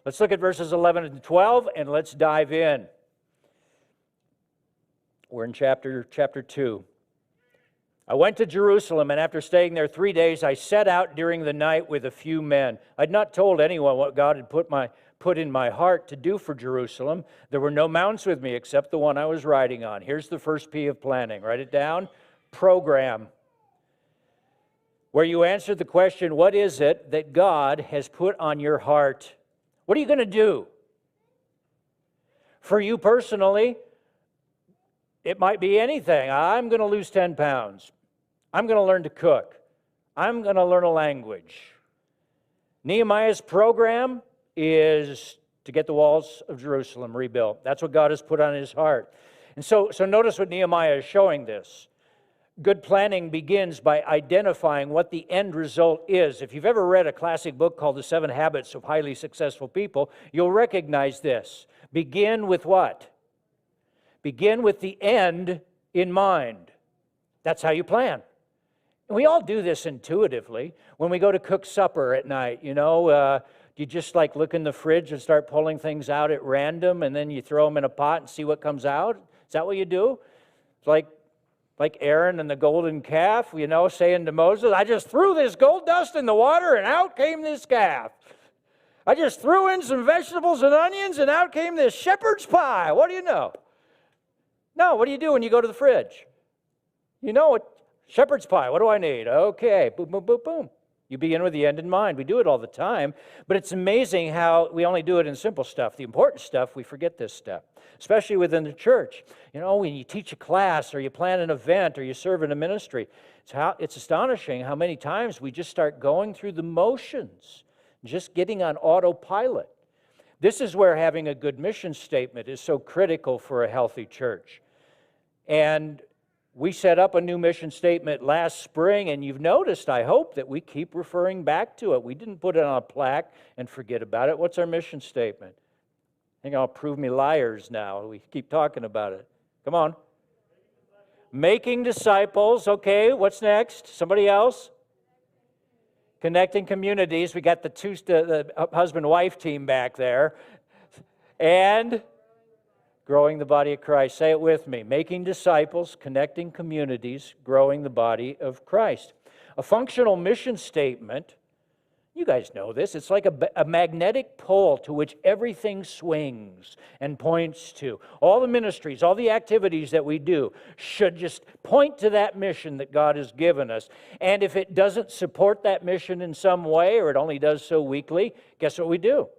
Let's look at verses 11 and 12, and let's dive in. We're in chapter 2. I went to Jerusalem, and after staying there 3 days, I set out during the night with a few men. I'd not told anyone what God had put in my heart to do for Jerusalem. There were no mounts with me except the one I was riding on. Here's the first P of planning. Write it down. Program. Where you answer the question, what is it that God has put on your heart? What are you going to do? For you personally, it might be anything. I'm going to lose 10 pounds. I'm going to learn to cook. I'm going to learn a language. Nehemiah's program is to get the walls of Jerusalem rebuilt. That's what God has put on his heart. And so notice what Nehemiah is showing this. Good planning begins by identifying what the end result is. If you've ever read a classic book called The 7 Habits of Highly Successful People, you'll recognize this. Begin with what? Begin with the end in mind. That's how you plan. And we all do this intuitively. When we go to cook supper at night, you just like look in the fridge and start pulling things out at random, and then you throw them in a pot and see what comes out. Is that what you do? It's like Aaron and the golden calf, saying to Moses, I just threw this gold dust in the water and out came this calf. I just threw in some vegetables and onions and out came this shepherd's pie. What do you know? No, what do you do when you go to the fridge? You know what? Shepherd's pie, what do I need? Okay, boom, boom, boom, boom. You begin with the end in mind. We do it all the time, but it's amazing how we only do it in simple stuff. The important stuff, we forget this step, especially within the church. When you teach a class or you plan an event or you serve in a ministry, it's astonishing how many times we just start going through the motions, just getting on autopilot. This is where having a good mission statement is so critical for a healthy church. And we set up a new mission statement last spring, and you've noticed, I hope, that we keep referring back to it. We didn't put it on a plaque and forget about it. What's our mission statement? I think I'll prove me liars now. We keep talking about it. Come on. Making disciples. Okay, what's next? Somebody else? Connecting communities. We got the husband-wife team back there. And growing the body of Christ. Say it with me. Making disciples, connecting communities, growing the body of Christ. A functional mission statement, you guys know this, it's like a magnetic pole to which everything swings and points to. All the ministries, all the activities that we do should just point to that mission that God has given us. And if it doesn't support that mission in some way, or it only does so weakly, guess what we do?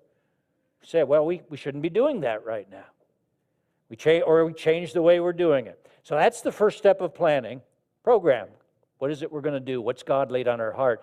We say, well, we shouldn't be doing that right now. We change the way we're doing it. So that's the first step of planning. Program. What is it we're going to do? What's God laid on our heart?